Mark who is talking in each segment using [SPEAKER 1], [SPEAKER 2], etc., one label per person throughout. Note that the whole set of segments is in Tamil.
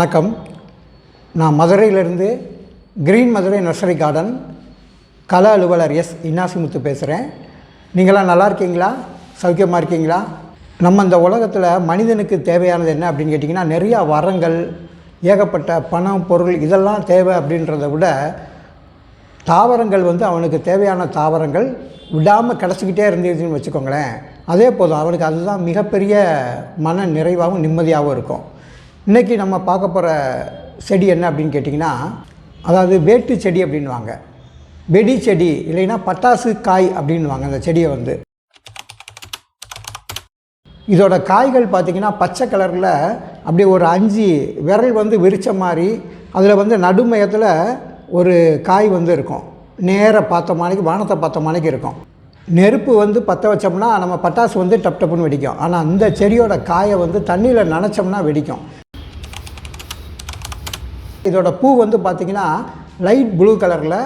[SPEAKER 1] வணக்கம். நான் மதுரையிலிருந்து கிரீன் மதுரை நர்சரி கார்டன் கல அலுவலர் எஸ் இன்னாசிமுத்து பேசுகிறேன். நீங்களாம் நல்லா இருக்கீங்களா? சௌக்கியமாக இருக்கீங்களா? நம்ம இந்த உலகத்தில் மனிதனுக்கு தேவையானது என்ன அப்படின்னு கேட்டிங்கன்னா, நிறையா வரங்கள், ஏகப்பட்ட பணம், பொருள் இதெல்லாம் தேவை அப்படின்றத விட தாவரங்கள் அவனுக்கு தேவையான தாவரங்கள் விடாமல் கிடச்சிக்கிட்டே இருந்துச்சுன்னு வச்சுக்கோங்களேன், அதே போதும். அவனுக்கு அதுதான் மிகப்பெரிய மன நிறைவாகவும் நிம்மதியாகவும் இருக்கும். இன்றைக்கி நம்ம பார்க்க போகிற செடி என்ன அப்படின்னு கேட்டிங்கன்னா, அதாவது வேட்டு செடி அப்படின்வாங்க, வெடி செடி இல்லைன்னா பட்டாசு காய் அப்படின்வாங்க. அந்த செடியை இதோட காய்கள் பார்த்திங்கன்னா பச்சை கலரில் அப்படியே ஒரு 5 விரல் விரித்த மாதிரி, அதில் நடுமையத்தில் ஒரு காய் இருக்கும். நேராக பார்த்த மாதிரிக்கு, வானத்தை பார்த்த மாதிரிக்கு இருக்கும். நெருப்பு பற்ற வச்சோம்னா நம்ம பட்டாசு டப் டப்புன்னு வெடிக்கும். ஆனால் அந்த செடியோட காயை தண்ணியில் நனைச்சோம்னா வெடிக்கும். இதோட பூ பார்த்திங்கன்னா லைட் ப்ளூ கலரில்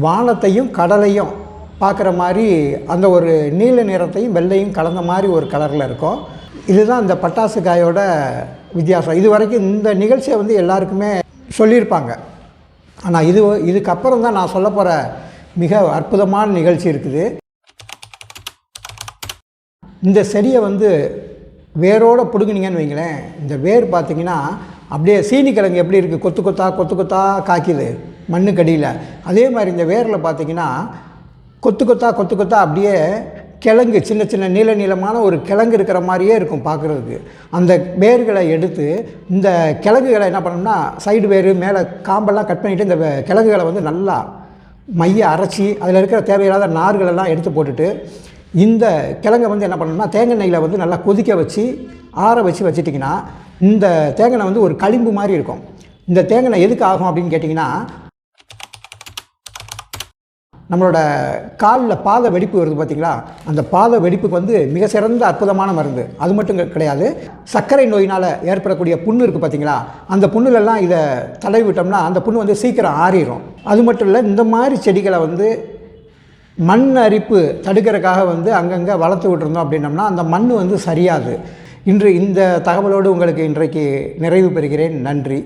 [SPEAKER 1] வானத்தையும் கடலையும் பார்க்குற மாதிரி, அந்த ஒரு நீல நிறத்தையும் வெள்ளையும் கலந்த மாதிரி ஒரு கலரில் இருக்கும். இதுதான் இந்த பட்டாசு காயோட வித்தியாசம். இது வரைக்கும் இந்த நிகழ்ச்சியை எல்லாருக்குமே சொல்லியிருப்பாங்க. ஆனால் இதுக்கப்புறம் தான் நான் சொல்ல போகிற மிக அற்புதமான நிகழ்ச்சி இருக்குது. இந்த செடியை வேரோடு பிடுங்கினீங்கன்னு வைங்களேன், இந்த வேர் பார்த்திங்கன்னா அப்படியே சீனி கிழங்கு எப்படி இருக்குது, கொத்து கொத்தா காய்க்குது மண்ணுக்கடியில், அதே மாதிரி இந்த வேரில் பார்த்திங்கன்னா கொத்து கொத்தா அப்படியே கிழங்கு, சின்ன சின்ன நீளமான ஒரு கிழங்கு இருக்கிற மாதிரியே இருக்கும் பார்க்குறதுக்கு. அந்த வேர்களை எடுத்து இந்த கிழங்குகளை என்ன பண்ணோம்னா, சைடு வேர் மேலே காம்பெல்லாம் கட் பண்ணிவிட்டு இந்த கிழங்குகளை நல்லா மைய அரைச்சி அதில் இருக்கிற தேவையில்லாத நார்களெல்லாம் எடுத்து போட்டுட்டு, இந்த கிழங்கை என்ன பண்ணணும்னா தேங்காய் எண்ணெயில் நல்லா கொதிக்க வச்சு ஆற வச்சுட்டிங்கன்னா, இந்த தேங்காய் ஒரு களிம்பு மாதிரி இருக்கும். இந்த தேங்காய் எதுக்கு ஆகும் அப்படின்னு கேட்டிங்கன்னா, நம்மளோட காலில் பாத வெடிப்பு வருது பார்த்திங்களா, அந்த பாத வெடிப்புக்கு மிக சிறந்த அற்புதமான மருந்து. அது மட்டும் கிடையாது, சர்க்கரை நோயினால் ஏற்படக்கூடிய புண்ணு இருக்குது பார்த்திங்களா, அந்த புண்ணுலெல்லாம் இதை தடவி விட்டோம்னா அந்த புண்ணு சீக்கிரம் ஆறிடும். அது மட்டும் இல்லை, இந்த மாதிரி செடிகளை மண் அரிப்பு தடுக்கிறதுக்காக அங்கங்கே வளர்த்து விட்டுருந்தோம் அப்படின்னம்னா அந்த மண் சரியாது. இன்று இந்த தகவலோடு உங்களுக்கு இன்றைக்கு நிறைவு பெறுகிறேன். நன்றி.